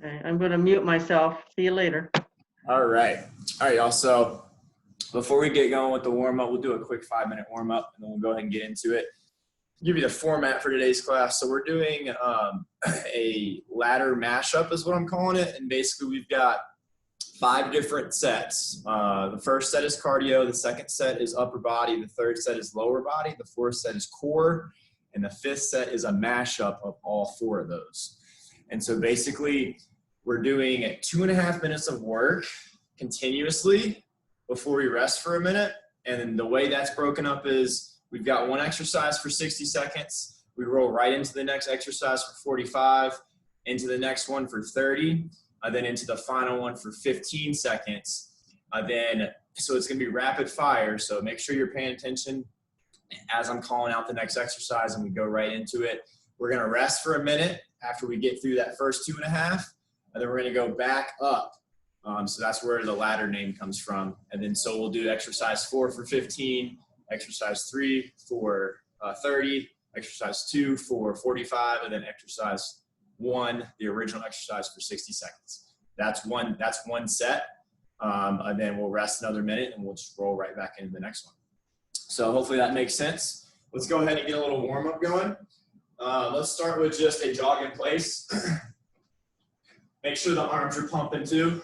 Okay, I'm going to mute myself. See you later. All right, y'all. So before we get going with the warm up, we'll do a quick 5-minute warm up, and then we'll go ahead and get into it. Give you the format for today's class. So we're doing a ladder mashup is what I'm calling it. And basically we've got 5 different sets. The first set is cardio. The second set is upper body. The third set is lower body. The fourth set is core. And the 5th set is a mashup of all 4 of those. And so basically we're doing 2.5 minutes of work continuously before we rest for a minute. And then the way that's broken up is we've got one exercise for 60 seconds. We roll right into the next exercise for 45, into the next one for 30, then into the final one for 15 seconds. So it's gonna be rapid fire. So make sure you're paying attention as I'm calling out the next exercise, and we go right into it. We're gonna rest for a minute after we get through that first 2.5, and then we're gonna go back up. So that's where the ladder name comes from. And then so we'll do exercise 4 for 15, exercise 3 for 30, exercise 2 for 45, and then exercise 1, the original exercise, for 60 seconds. That's one set. And then we'll rest another minute, and we'll just roll right back into the next one. So hopefully that makes sense. Let's go ahead and get a little warm up going. Let's start with just a jog in place. Make sure the arms are pumping too.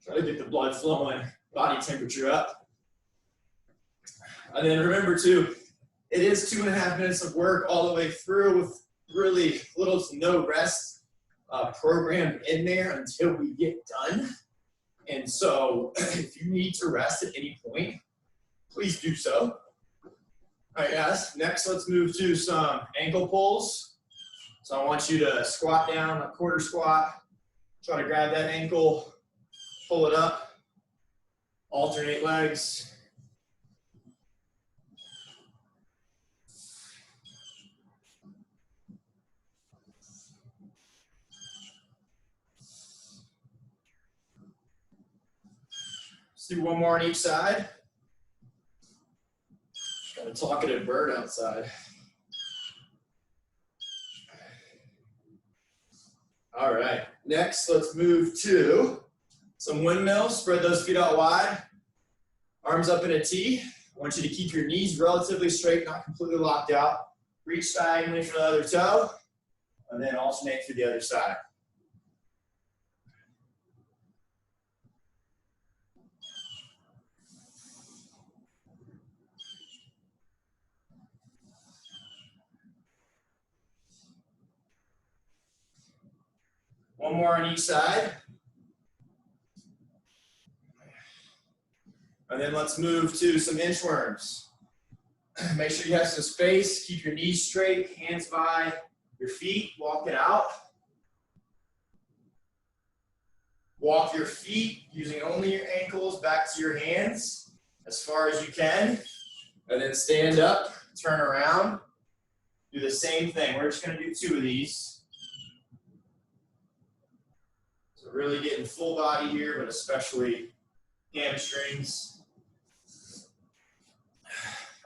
Try to get the blood flowing, body temperature up. And then remember too, it is 2.5 minutes of work all the way through with really little to no rest programmed in there until we get done. And so if you need to rest at any point, please do so. All right, guys, next let's move to some ankle pulls. So I want you to squat down, a quarter squat, try to grab that ankle, pull it up, alternate legs. Let's do one more on each side. Got a talkative bird outside. All right, next let's move to some windmills. Spread those feet out wide, arms up in a T. I want you to keep your knees relatively straight, not completely locked out. Reach diagonally for the other toe, and then alternate to the other side. One more on each side. And then let's move to some inchworms. Make sure you have some space. Keep your knees straight, hands by your feet. Walk it out. Walk your feet using only your ankles back to your hands as far as you can. And then stand up, turn around. Do the same thing. We're just going to do 2 of these. Really getting full body here, but especially hamstrings.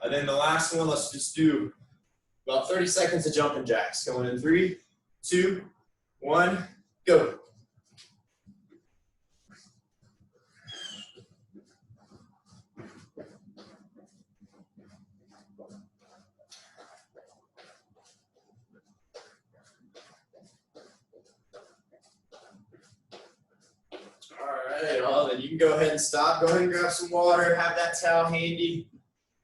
And then the last one, let's just do about 30 seconds of jumping jacks. Going in 3, 2, 1, go. All right, then you can go ahead and stop. Go ahead and grab some water. Have that towel handy.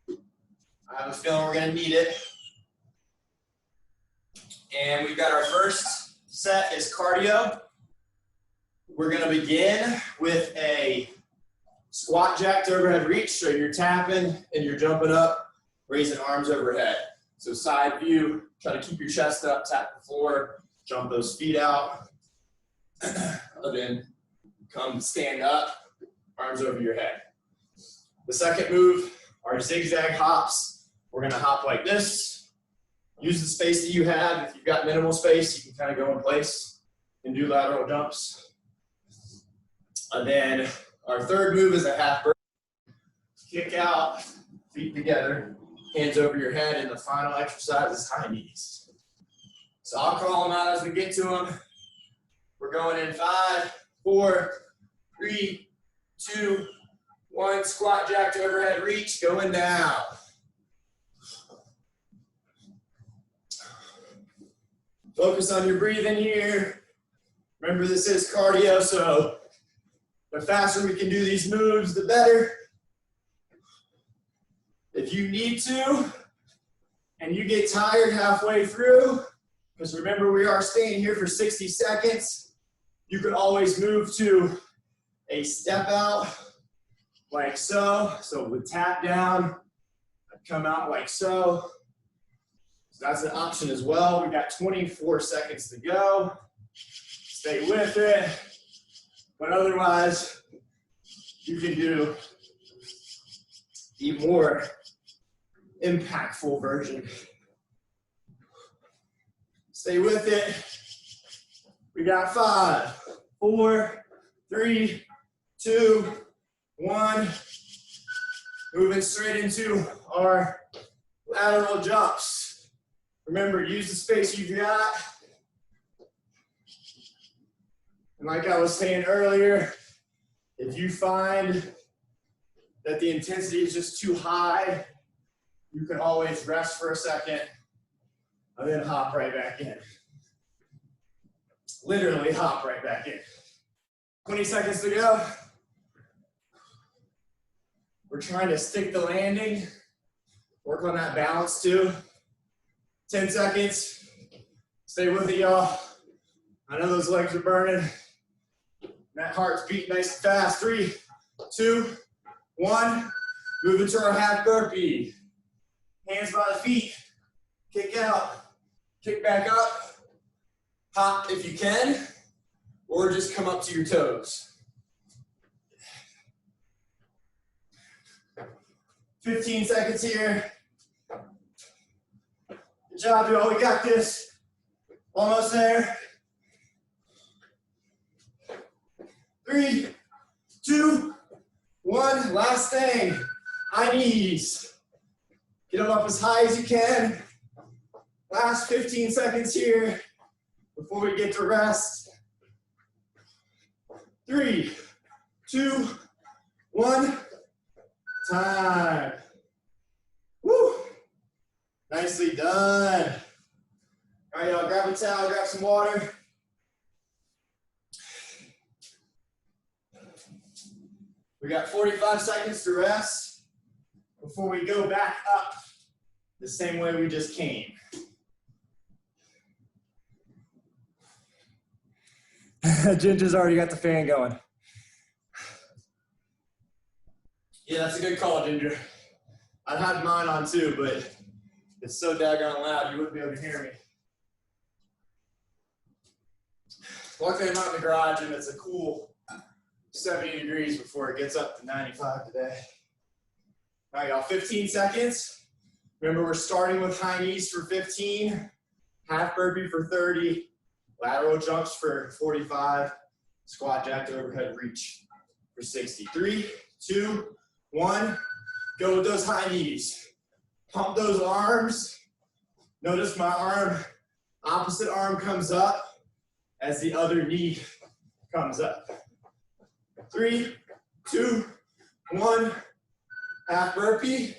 I have a feeling we're going to need it. And we've got our first set is cardio. We're going to begin with a squat jack to overhead reach. So you're tapping and you're jumping up, raising arms overhead. So side view, try to keep your chest up, tap the floor, jump those feet out. And then come stand up, arms over your head. The second move are zigzag hops. We're gonna hop like this. Use the space that you have. If you've got minimal space, you can kind of go in place and do lateral jumps. And then our third move is a half burpee. Kick out, feet together, hands over your head, and the final exercise is high knees. So I'll call them out as we get to them. We're going in 5, 4, 3, 2, 1. Squat jack to overhead reach, going down. Focus on your breathing here. Remember, this is cardio, so the faster we can do these moves, the better. If you need to, and you get tired halfway through, because remember, we are staying here for 60 seconds, you could always move to a step out, like so. So with tap down, I'd come out like so. So that's an option as well. We got 24 seconds to go. Stay with it. But otherwise, you can do the more impactful version. Stay with it. We got 5, 4, 3, 2, 1. Moving straight into our lateral jumps. Remember, use the space you've got. And like I was saying earlier, if you find that the intensity is just too high, you can always rest for a second and then hop right back in. Literally hop right back in. 20 seconds to go. We're trying to stick the landing. Work on that balance too. 10 seconds. Stay with it, y'all. I know those legs are burning. That heart's beating nice and fast. 3, 2, 1. Move into our half burpee. Hands by the feet. Kick out. Kick back up. Hop if you can, or just come up to your toes. 15 seconds here. Good job, y'all. We got this. Almost there. 3, 2, 1. Last thing. High knees. Get them up as high as you can. Last 15 seconds here before we get to rest. 3, 2, 1. Time. Woo! Nicely done. All right, y'all, grab a towel, grab some water. We got 45 seconds to rest before we go back up the same way we just came. Ginger's already got the fan going. Yeah, that's a good call, Ginger. I'd had mine on too, but it's so daggone loud you wouldn't be able to hear me. Luckily, I'm out in the garage and it's a cool 70 degrees before it gets up to 95 today. All right, y'all, 15 seconds. Remember, we're starting with high knees for 15, half burpee for 30, lateral jumps for 45, squat jack to overhead reach for 60. 3, 2, 1. Go with those high knees. Pump those arms. Notice my arm, opposite arm comes up as the other knee comes up. 3, 2, 1. Half burpee.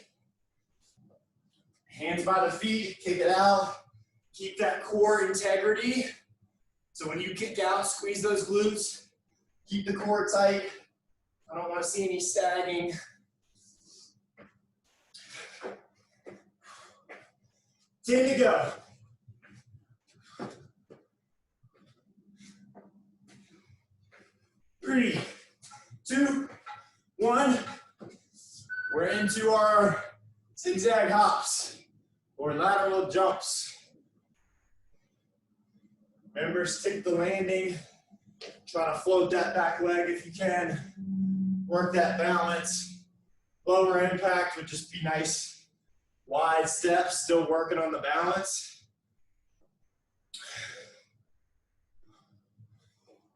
Hands by the feet, kick it out. Keep that core integrity. So when you kick out, squeeze those glutes. Keep the core tight. I don't want to see any sagging. Ten to go. Three, 2, 1. We're into our zigzag hops or lateral jumps. Remember, stick the landing. Try to float that back leg if you can. Work that balance. Lower impact would just be nice. Wide steps, still working on the balance.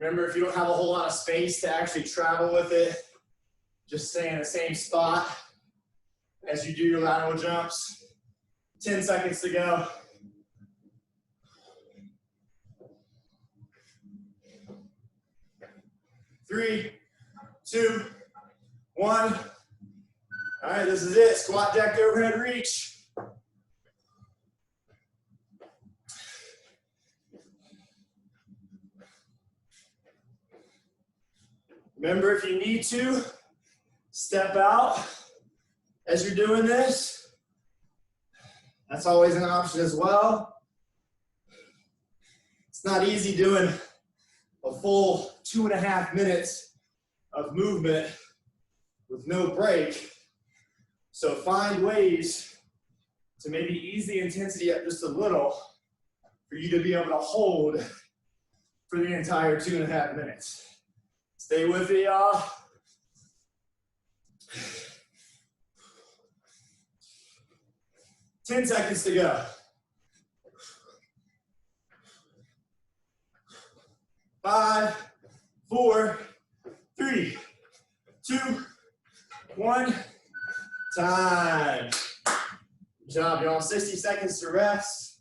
Remember, if you don't have a whole lot of space to actually travel with it, just stay in the same spot as you do your lateral jumps. 10 seconds to go. 3, 2, 1. All right, this is it. Squat, jack, overhead reach. Remember, if you need to, step out as you're doing this. That's always an option as well. It's not easy doing a full 2.5 minutes of movement with no break. So find ways to maybe ease the intensity up just a little for you to be able to hold for the entire 2.5 minutes. Stay with it, y'all. Ten seconds to go. 5, 4, 3, 2, 1. Time. Good job, y'all. 60 seconds to rest.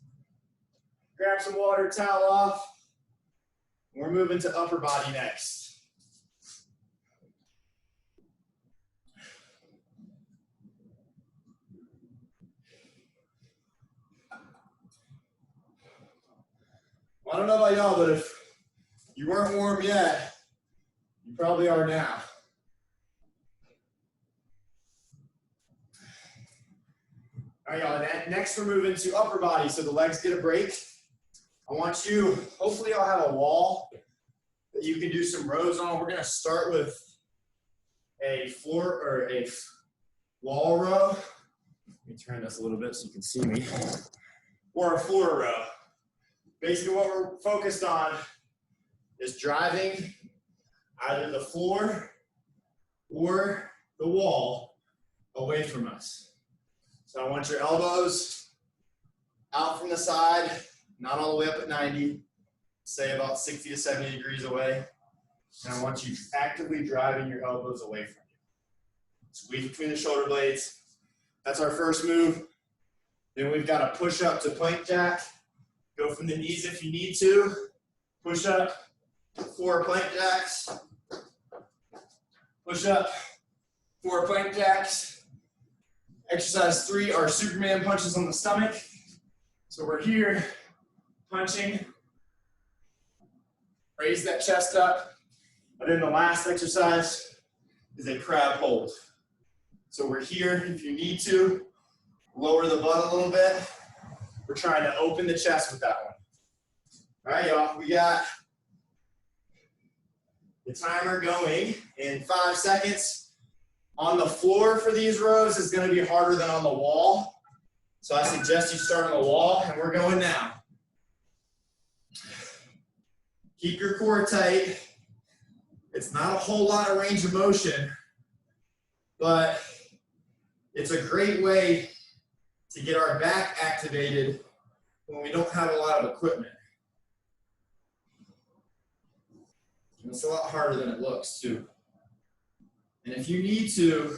Grab some water, towel off. We're moving to upper body next. Well, I don't know about y'all, but if you weren't warm yet, you probably are now. All right, y'all, next we're moving to upper body, so the legs get a break. I want you, hopefully y'all have a wall that you can do some rows on. We're gonna start with a floor or a wall row. Let me turn this a little bit so you can see me. Or a floor row. Basically what we're focused on is driving either the floor or the wall away from us. So I want your elbows out from the side, not all the way up at 90, say about 60 to 70 degrees away. And I want you actively driving your elbows away from you. Squeeze between the shoulder blades. That's our first move. Then we've got a push up to plank jack. Go from the knees if you need to. Push up, 4 plank jacks. Push up, 4 plank jacks. Exercise 3 are Superman punches on the stomach. So we're here, punching. Raise that chest up. And then the last exercise is a crab hold. So we're here, if you need to, lower the butt a little bit. We're trying to open the chest with that one. All right, y'all, we got the timer going in 5 seconds. On the floor for these rows is going to be harder than on the wall. So I suggest you start on the wall, and we're going now. Keep your core tight. It's not a whole lot of range of motion, but it's a great way to get our back activated when we don't have a lot of equipment. And it's a lot harder than it looks, too. And if you need to,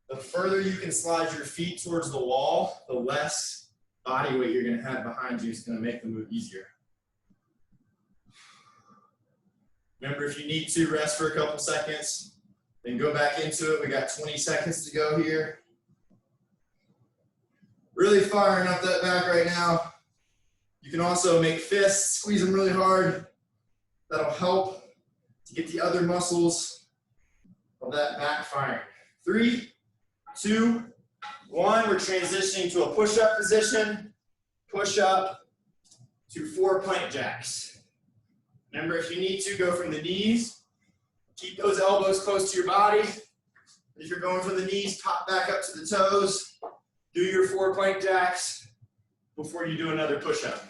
the further you can slide your feet towards the wall, the less body weight you're going to have behind you is going to make the move easier. Remember, if you need to, rest for a couple seconds, then go back into it. We got 20 seconds to go here. Really firing up that back right now. You can also make fists, squeeze them really hard. That'll help to get the other muscles of that back firing. 3, 2, 1. We're transitioning to a push-up position. Push up to 4 plank jacks. Remember, if you need to, go from the knees. Keep those elbows close to your body. If you're going from the knees, pop back up to the toes. Do your 4 plank jacks before you do another push-up.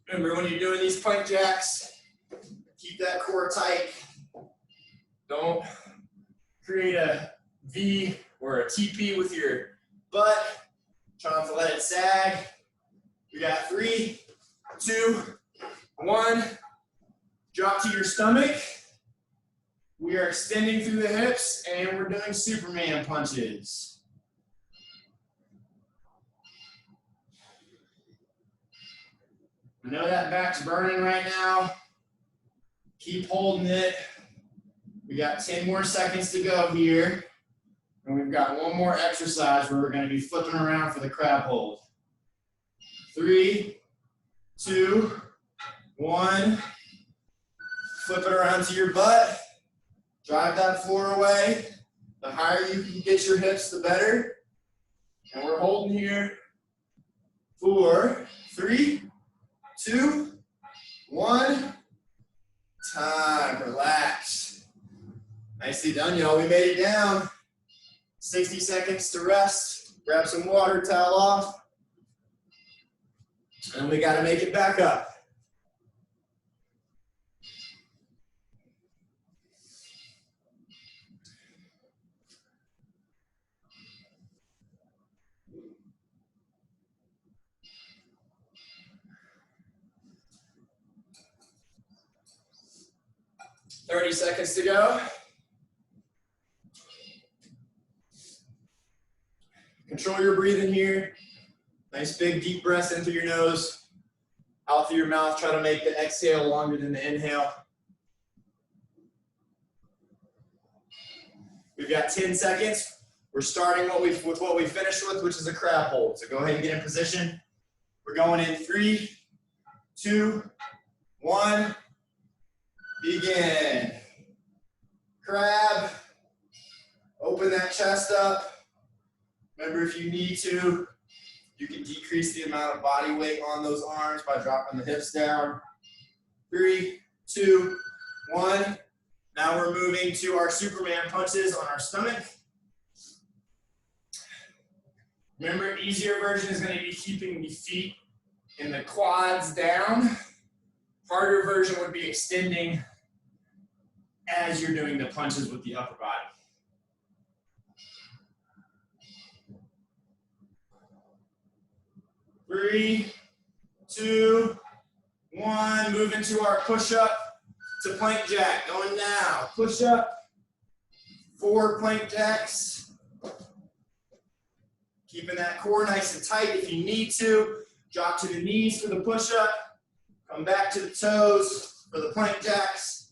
Remember, when you're doing these plank jacks, keep that core tight. Don't create a V or a TP with your butt. Trying to let it sag. We got 3, 2, 1. Drop to your stomach. We are extending through the hips, and we're doing Superman punches. I know that back's burning right now. Keep holding it. We got 10 more seconds to go here. And we've got one more exercise where we're going to be flipping around for the crab hold. 3, 2, 1. Flip it around to your butt. Drive that floor away. The higher you can get your hips, the better. And we're holding here. 4, 3, 2, 1. Time. Relax. Nicely done, y'all. We made it down. 60 seconds to rest. Grab some water, towel off. And we got to make it back up. Thirty seconds to go. Control your breathing here. Nice big deep breaths in through your nose. Out through your mouth. Try to make the exhale longer than the inhale. We've got 10 seconds. We're starting with what we finished with, which is a crab hold. So go ahead and get in position. We're going in 3, 2, 1. Begin. Crab. Open that chest up. Remember, if you need to, you can decrease the amount of body weight on those arms by dropping the hips down. 3, 2, 1. Now we're moving to our Superman punches on our stomach. Remember, easier version is going to be keeping the feet and the quads down. Harder version would be extending as you're doing the punches with the upper body. Three, 2, 1. Move into our push-up to plank jack. Going now. Push-up. 4 plank jacks. Keeping that core nice and tight if you need to. Drop to the knees for the push-up. Come back to the toes for the plank jacks.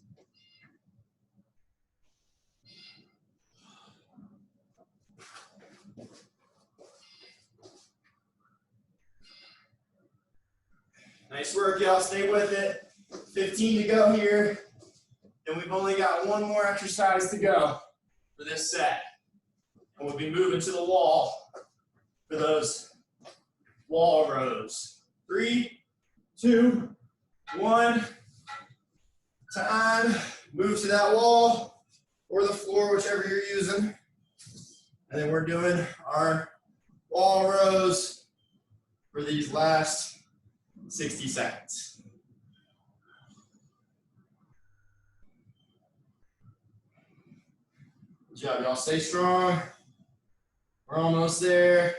Nice work, y'all. Stay with it. 15 to go here. And we've only got one more exercise to go for this set. And we'll be moving to the wall for those wall rows. 3, 2, 1. Time. Move to that wall or the floor, whichever you're using. And then we're doing our wall rows for these last 60 seconds. Good job, y'all. Stay strong. We're almost there.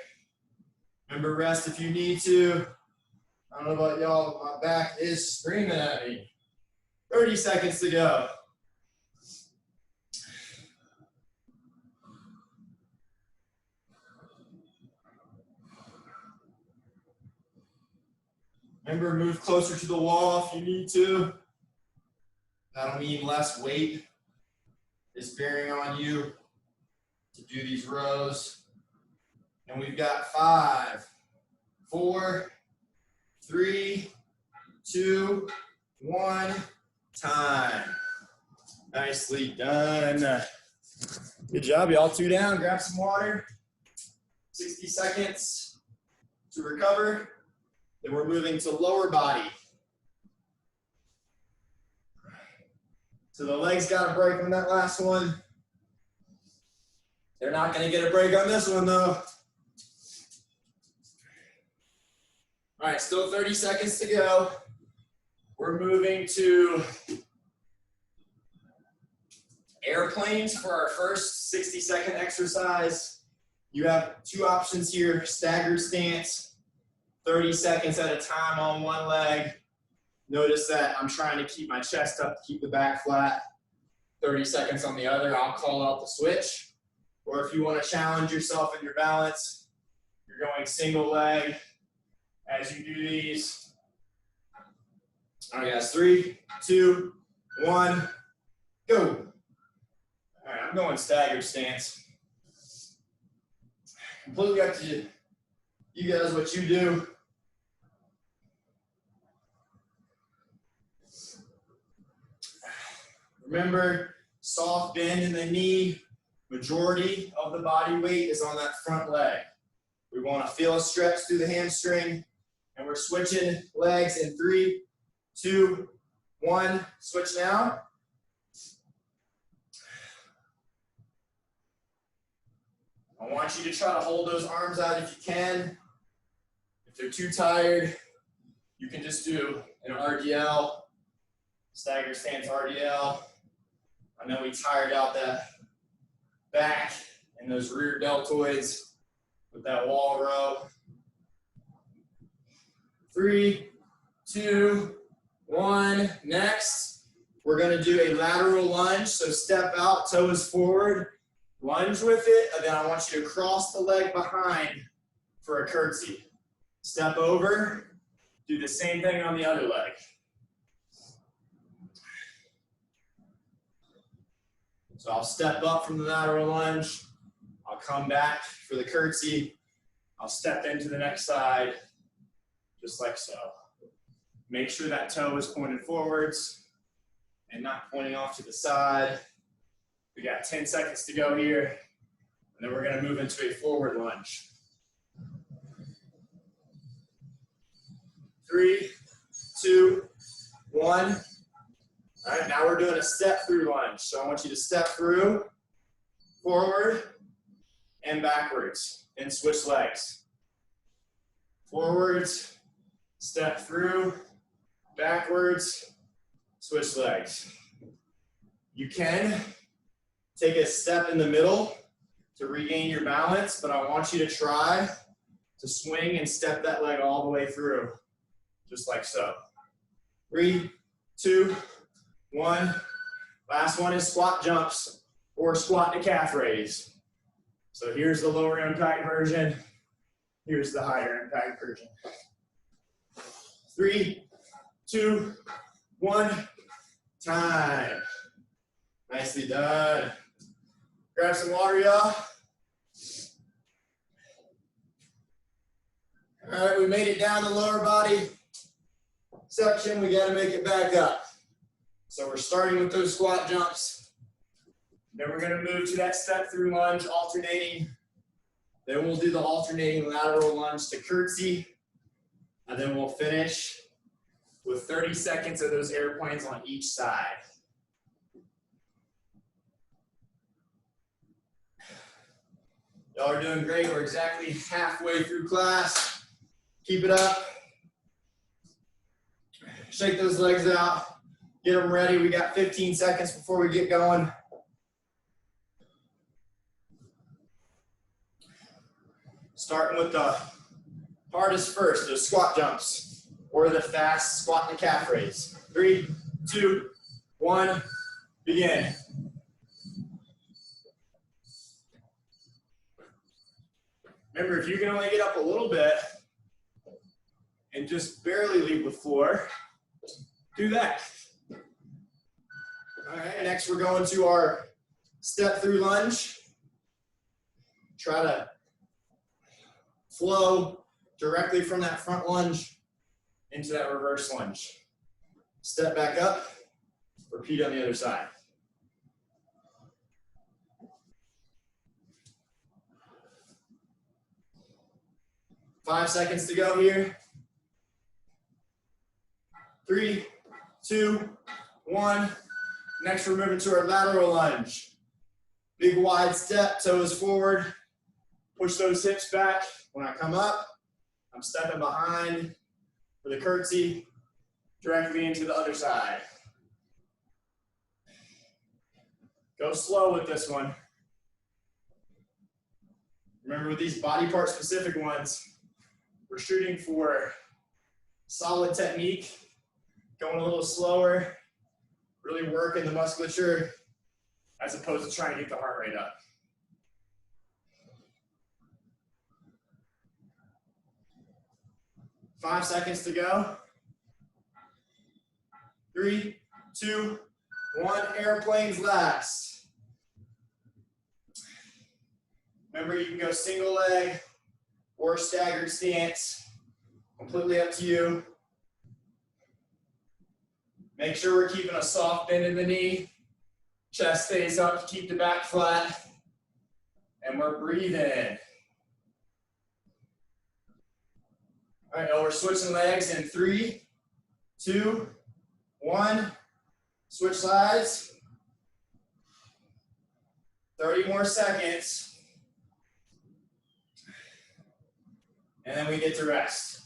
Remember, rest if you need to. I don't know about y'all, but my back is screaming at me. 30 seconds to go. Remember, move closer to the wall if you need to. That'll mean less weight is bearing on you to do these rows. And we've got 5, 4, 3, 2, 1. Time. Nicely done. Good job, y'all. 2 down. Grab some water. 60 seconds to recover. Then we're moving to lower body. So the legs got a break on that last one. They're not going to get a break on this one, though. All right, still 30 seconds to go. We're moving to airplanes for our first 60-second exercise. You have 2 options here: staggered stance. 30 seconds at a time on one leg. Notice that I'm trying to keep my chest up to keep the back flat. 30 seconds on the other. I'll call out the switch. Or if you want to challenge yourself in your balance, you're going single leg as you do these. All right, guys, 3, 2, 1, go. All right, I'm going staggered stance. Completely up to you guys what you do. Remember, soft bend in the knee. Majority of the body weight is on that front leg. We want to feel a stretch through the hamstring, and we're switching legs in 3, 2, 1. Switch now. I want you to try to hold those arms out if you can. If they're too tired, you can just do an RDL, stagger stance RDL. I know we tired out that back and those rear deltoids with that wall row. 3, 2, 1. Next, we're going to do a lateral lunge. So step out, toes forward, lunge with it, and then I want you to cross the leg behind for a curtsy. Step over, do the same thing on the other leg. So I'll step up from the lateral lunge. I'll come back for the curtsy. I'll step into the next side, just like so. Make sure that toe is pointed forwards and not pointing off to the side. We got 10 seconds to go here, and then we're going to move into a forward lunge. 3, 2, 1. All right, now we're doing a step through lunge. So I want you to step through, forward, and backwards, and switch legs. Forwards, step through, backwards, switch legs. You can take a step in the middle to regain your balance, but I want you to try to swing and step that leg all the way through, just like so. 3, 2, 1. Last one is squat jumps or squat to calf raise. So here's the lower impact version. Here's the higher impact version. 3, 2, 1. Time. Nicely done. Grab some water, y'all. All right, we made it down the lower body section. We got to make it back up. So we're starting with those squat jumps. Then we're going to move to that step through lunge, alternating. Then we'll do the alternating lateral lunge to curtsy. And then we'll finish with 30 seconds of those airplanes on each side. Y'all are doing great. We're exactly halfway through class. Keep it up. Shake those legs out. Get them ready. We got 15 seconds before we get going. Starting with the hardest first, those squat jumps or the fast squat to calf raise. 3, 2, 1, begin. Remember, if you can only get up a little bit and just barely leave the floor, do that. All right, next we're going to our step through lunge. Try to flow directly from that front lunge into that reverse lunge. Step back up, repeat on the other side. Five seconds to go here. 3, 2, 1. Next, we're moving to our lateral lunge. Big wide step, toes forward. Push those hips back. When I come up, I'm stepping behind for the curtsy, directly into the other side. Go slow with this one. Remember, with these body part specific ones, we're shooting for solid technique, going a little slower, really working the musculature as opposed to trying to get the heart rate up. Five seconds to go. 3, 2, 1. Airplanes last. Remember, you can go single leg or staggered stance. Completely up to you. Make sure we're keeping a soft bend in the knee. Chest stays up to keep the back flat. And we're breathing. All right, now we're switching legs in 3, 2, 1. Switch sides. 30 more seconds. And then we get to rest.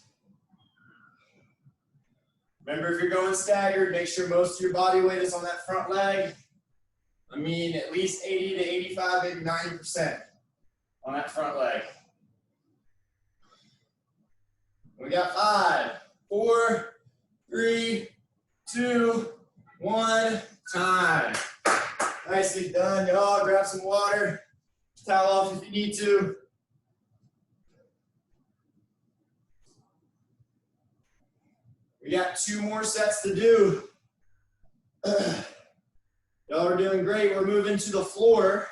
Remember, if you're going staggered, make sure most of your body weight is on that front leg. I mean, at least 80 to 85, maybe 90% on that front leg. We got 5, 4, 3, 2, 1, time. Nicely done, y'all. Grab some water, towel off if you need to. We got 2 more sets to do. Y'all are doing great. We're moving to the floor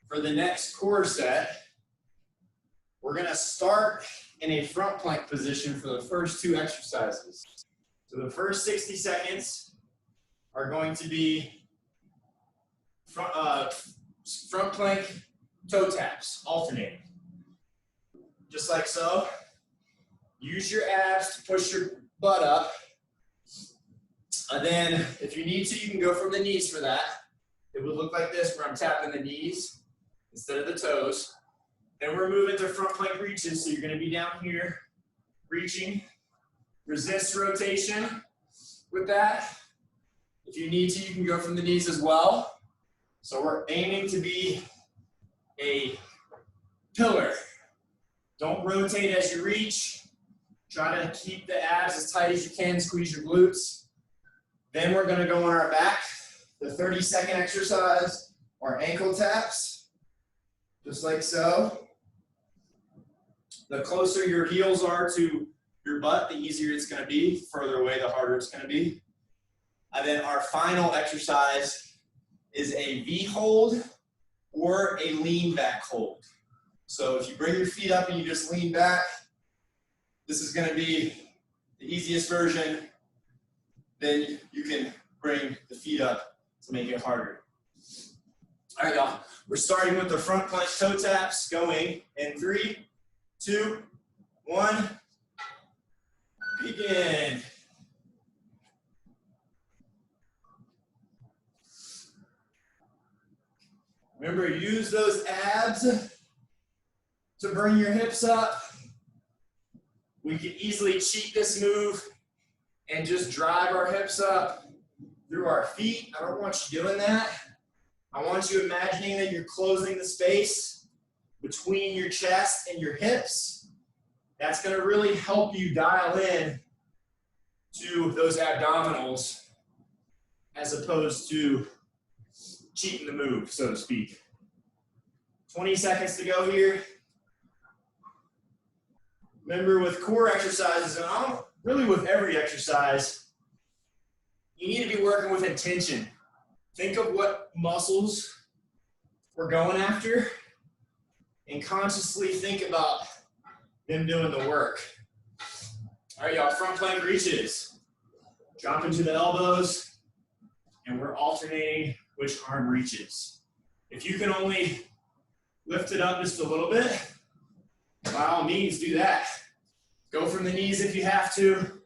for the next core set. We're gonna start in a front plank position for the first 2 exercises. So the first 60 seconds are going to be front plank toe taps, alternating. Just like so. Use your abs to push your butt up. And then if you need to, you can go from the knees for that. It would look like this where I'm tapping the knees instead of the toes. Then we're moving to front plank reaches. So you're gonna be down here, reaching. Resist rotation with that. If you need to, you can go from the knees as well. So we're aiming to be a pillar. Don't rotate as you reach. Try to keep the abs as tight as you can, squeeze your glutes. Then we're gonna go on our back. The 30-second exercise or ankle taps, just like so. The closer your heels are to your butt, the easier it's gonna be. Further away, the harder it's gonna be. And then our final exercise is a V hold or a lean back hold. So if you bring your feet up and you just lean back, this is gonna be the easiest version. Then you can bring the feet up to make it harder. All right, y'all. We're starting with the front plank toe taps, going in 3, 2, 1. Begin. Remember, use those abs to bring your hips up. We can easily cheat this move and just drive our hips up through our feet. I don't want you doing that. I want you imagining that you're closing the space between your chest and your hips. That's going to really help you dial in to those abdominals as opposed to cheating the move, so to speak. 20 seconds to go here. Remember, with core exercises, and really with every exercise, you need to be working with intention. Think of what muscles we're going after and consciously think about them doing the work. All right, y'all, front plank reaches. Drop into the elbows, and we're alternating which arm reaches. If you can only lift it up just a little bit, by all means, do that. Go from the knees if you have to.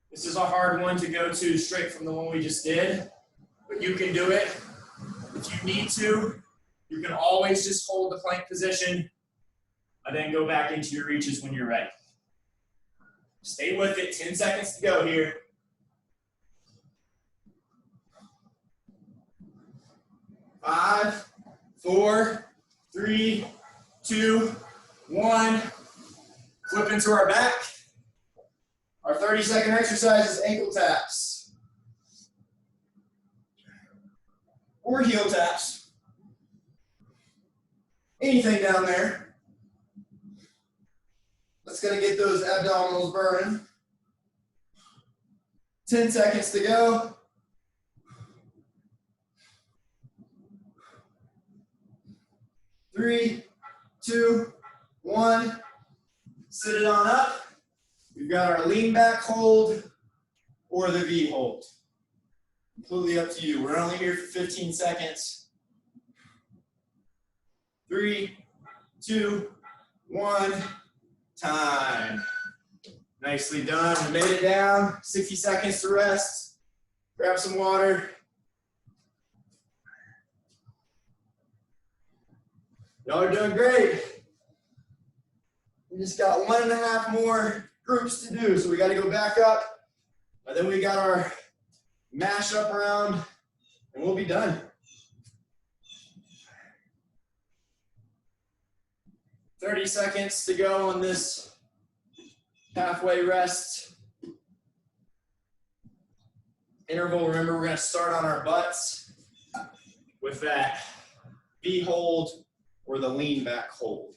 This is a hard one to go to straight from the one we just did, but you can do it. If you need to, you can always just hold the plank position and then go back into your reaches when you're ready. Stay with it, 10 seconds to go here. 5, 4, 3, 2, 1. Flip into our back. Our 30-second exercise is ankle taps or heel taps. Anything down there. Let's gonna get those abdominals burning. 10 seconds to go. 3, 2, 1. Sit it on up. We've got our lean back hold or the V hold. Completely up to you. We're only here for 15 seconds. 3, 2, 1. Time. Nicely done. We made it down. 60 seconds to rest. Grab some water. Y'all are doing great. We just got 1.5 more groups to do. So we got to go back up. And then we got our mash up round and we'll be done. 30 seconds to go on this halfway rest interval. Remember, we're going to start on our butts with that V hold or the lean back hold.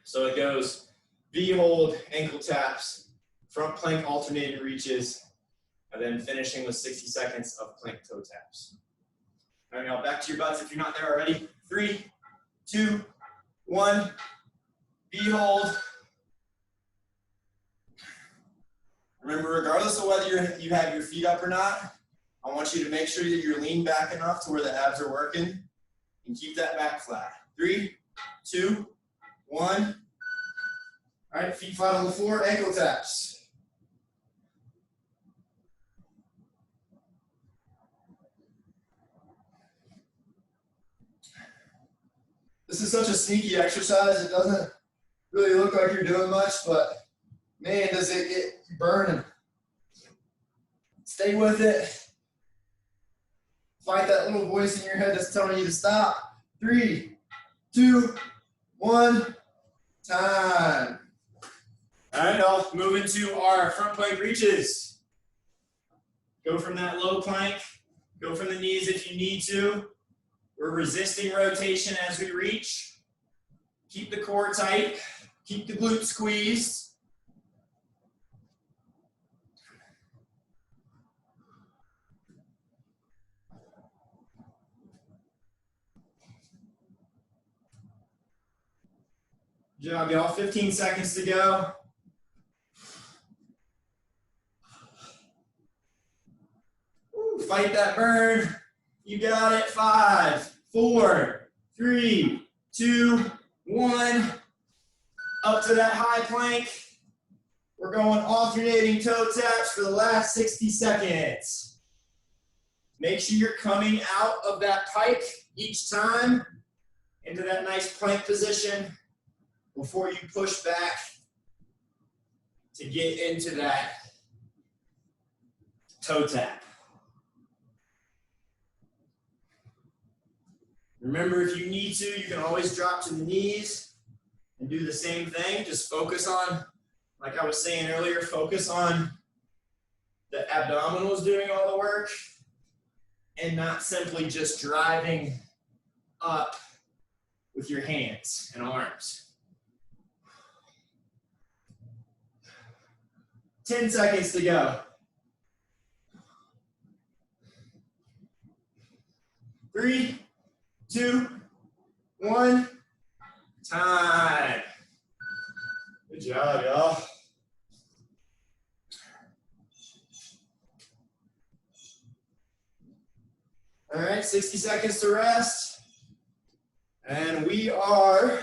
So it goes V hold, ankle taps, front plank alternating reaches, and then finishing with 60 seconds of plank toe taps. All right, now back to your butts if you're not there already. 3, 2, 1, V hold. Remember, regardless of whether you have your feet up or not, I want you to make sure that you're leaned back enough to where the abs are working and keep that back flat. 3, 2, 1. All right, feet flat on the floor, ankle taps. This is such a sneaky exercise. It doesn't really look like you're doing much, but man, does it get burning. Stay with it. Fight that little voice in your head that's telling you to stop. 3, 2, 1, time. All right, y'all, move into our front plank reaches. Go from that low plank, go from the knees if you need to. We're resisting rotation as we reach. Keep the core tight, keep the glutes squeezed. Good job, y'all. 15 seconds to go. Ooh, fight that burn. You got it. 5, 4, 3, 2, 1. Up to that high plank. We're going alternating toe taps for the last 60 seconds. Make sure you're coming out of that pike each time into that nice plank position before you push back to get into that toe tap. Remember, if you need to, you can always drop to the knees and do the same thing. Just focus on, like I was saying earlier, focus on the abdominals doing all the work and not simply just driving up with your hands and arms. 10 seconds to go. 3, 2, 1. Time. Good job, y'all. All right, 60 seconds to rest. And we are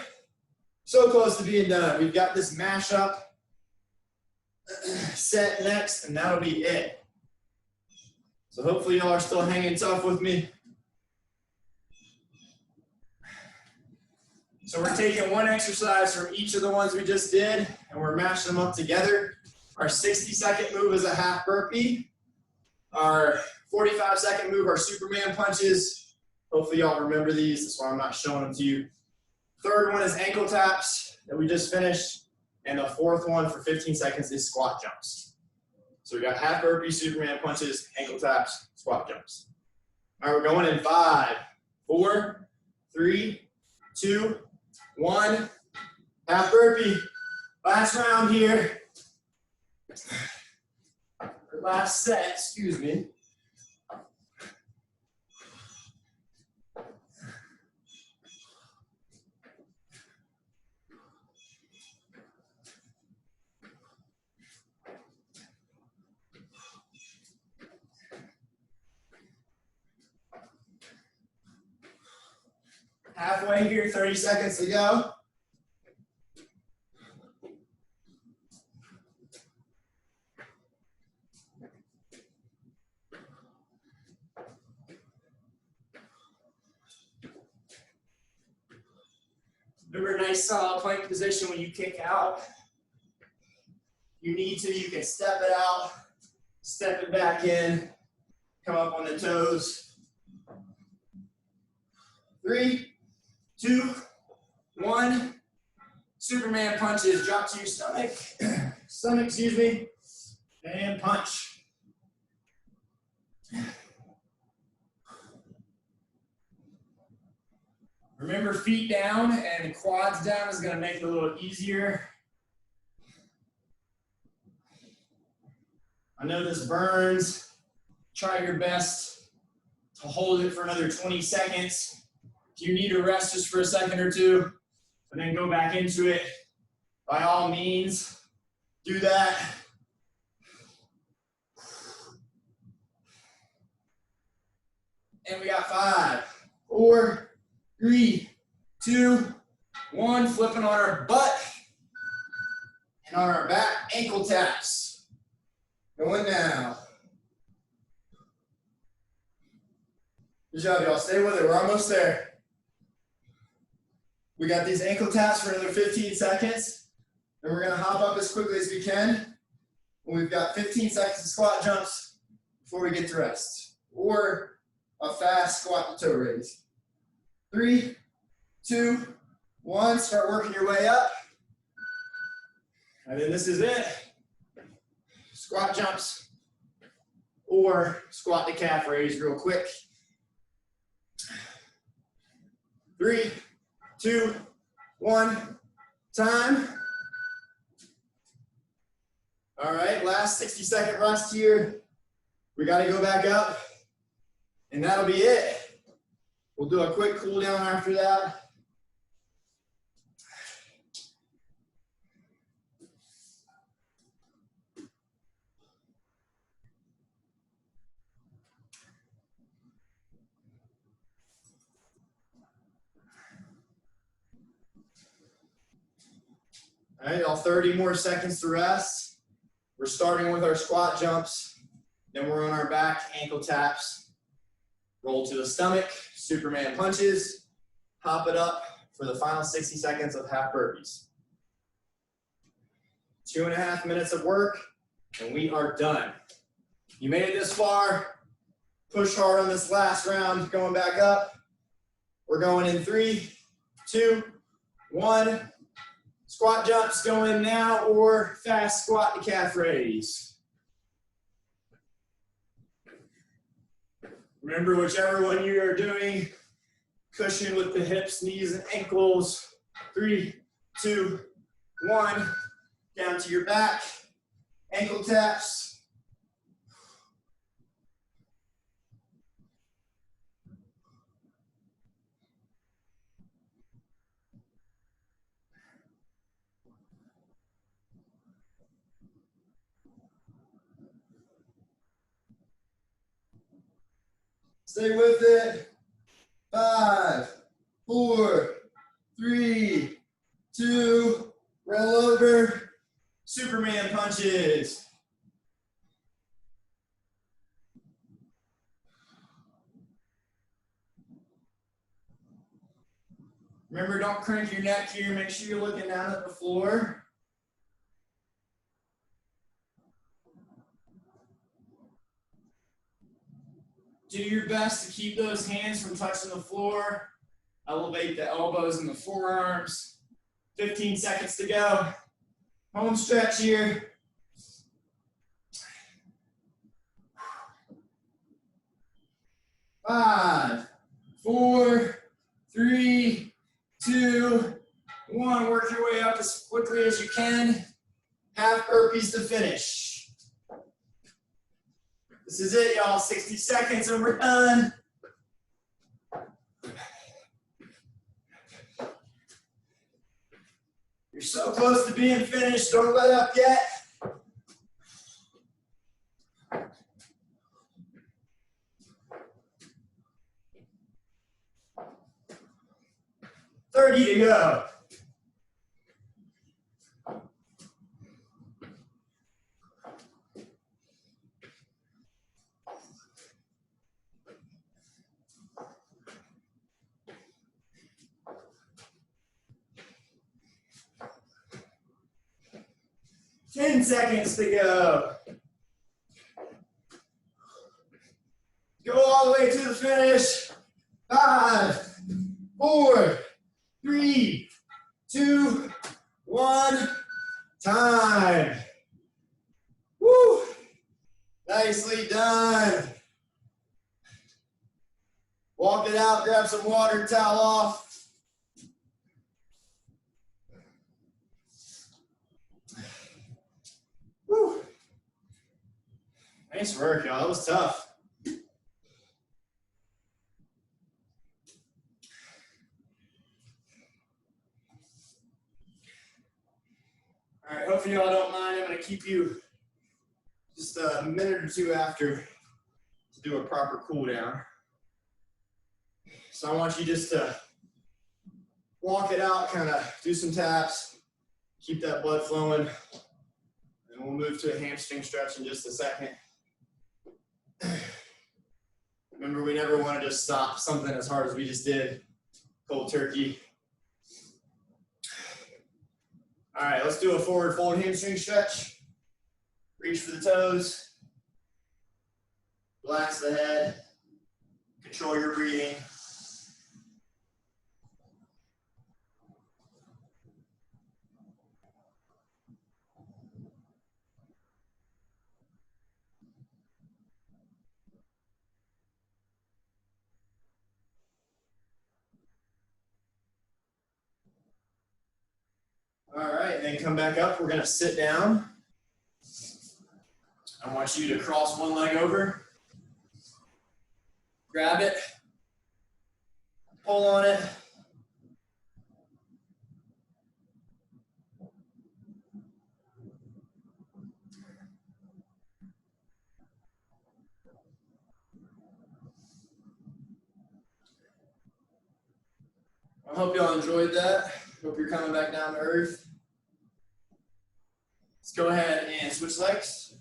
so close to being done. We've got this mashup set next, and that'll be it. So hopefully y'all are still hanging tough with me. So we're taking one exercise from each of the ones we just did, and we're mashing them up together. Our 60-second move is a half burpee. Our 45-second move are Superman punches. Hopefully y'all remember these. That's why I'm not showing them to you. Third one is ankle taps that we just finished. And the fourth one for 15 seconds is squat jumps. So we got half burpee, Superman punches, ankle taps, squat jumps. All right, we're going in 5, 4, 3, 2, 1. Half burpee. Last round here. Or last set, excuse me. Halfway here, 30 seconds to go. Remember, nice solid plank position when you kick out. You need to, you can step it out, step it back in, come up on the toes. 3, 2, 1. Superman punches, drop to your stomach, excuse me, and punch. Remember, feet down and quads down is going to make it a little easier. I know this burns. Try your best to hold it for another 20 seconds. If you need to rest just for a second or two, and then go back into it, by all means, do that. And we got 5, 4, 3, 2, 1. Flipping on our butt and on our back, ankle taps. Going down. Good job, y'all. Stay with it. We're almost there. We got these ankle taps for another 15 seconds. Then we're going to hop up as quickly as we can. And we've got 15 seconds of squat jumps before we get to rest. Or a fast squat to toe raise. 3, 2, 1. Start working your way up. And then this is it. Squat jumps or squat to calf raise real quick. 3, 2, 1, time. All right, last 60-second rest here. We got to go back up, and that'll be it. We'll do a quick cool down after that. All right, all 30 more seconds to rest. We're starting with our squat jumps. Then we're on our back, ankle taps. Roll to the stomach, Superman punches. Hop it up for the final 60 seconds of half burpees. 2.5 minutes of work, and we are done. You made it this far. Push hard on this last round, going back up. We're going in 3, 2, 1. Squat jumps going now, or fast squat to calf raise. Remember, whichever one you are doing, cushion with the hips, knees, and ankles. 3, 2, 1. Down to your back, ankle taps. Stay with it. 5, 4, 3, 2, roll over. Superman punches. Remember, don't crank your neck here. Make sure you're looking down at the floor. Do your best to keep those hands from touching the floor. Elevate the elbows and the forearms. 15 seconds to go. Home stretch here. Five, 4, 3, 2, 1. Work your way up to as you can. Half burpees to finish. This is it, y'all. 60 seconds and we're done. You're so close to being finished. Don't let up yet. $30 to go. $10 seconds to go. Go all the way to the finish. 5, 4, 3, 2, 1. Time. Woo! Nicely done. Walk it out, grab some water, towel off. Woo. Nice work, y'all. That was tough. All right, hopefully y'all don't mind. I'm going to keep you just a minute or two after to do a proper cool down. So I want you just to walk it out, kind of do some taps, keep that blood flowing, and we'll move to a hamstring stretch in just a second. Remember, we never want to just stop something as hard as we just did, cold turkey. All right, let's do a forward fold hamstring stretch. Reach for the toes. Relax the head. Control your breathing. All right, and then come back up. We're going to sit down. I want you to cross one leg over. Grab it. Pull on it. I hope y'all enjoyed that. Hope you're coming back down to earth. Let's go ahead and switch legs.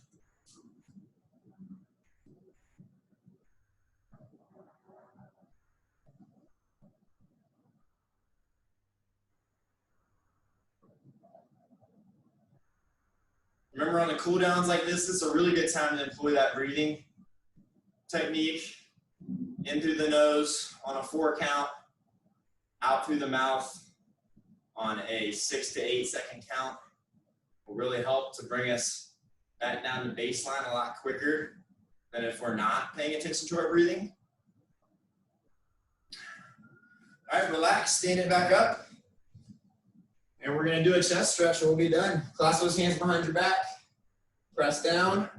Remember, on the cool downs like this is a really good time to employ that breathing technique. In through the nose on a 4 count, out through the mouth on a 6 to 8 second count. Will really help to bring us back down to baseline a lot quicker than if we're not paying attention to our breathing. All right, relax, stand it back up. And we're gonna do a chest stretch and we'll be done. Clasp those hands behind your back, press down.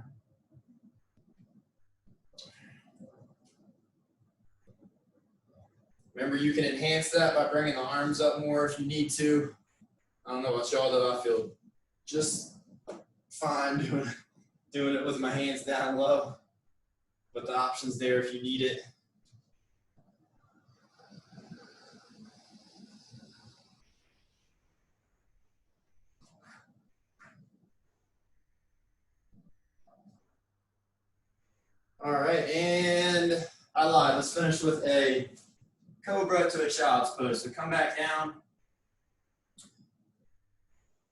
Remember, you can enhance that by bringing the arms up more if you need to. I don't know about y'all, though, I feel just fine doing it with my hands down low. But the option's there if you need it. All right, and I lied. Let's finish with a cobra to a child's pose. So come back down.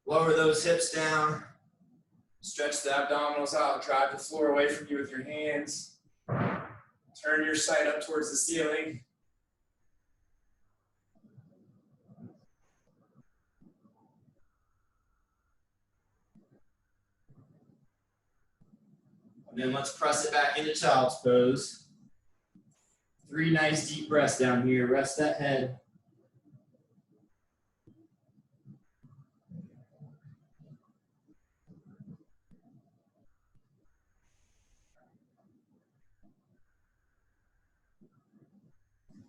Lower those hips down. Stretch the abdominals out. Drive the floor away from you with your hands. Turn your sight up towards the ceiling. And then let's press it back into child's pose. 3 nice deep breaths down here. Rest that head.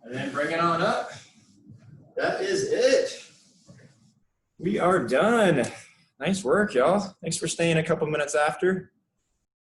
And then bring it on up. That is it. We are done. Nice work, y'all. Thanks for staying a couple minutes after.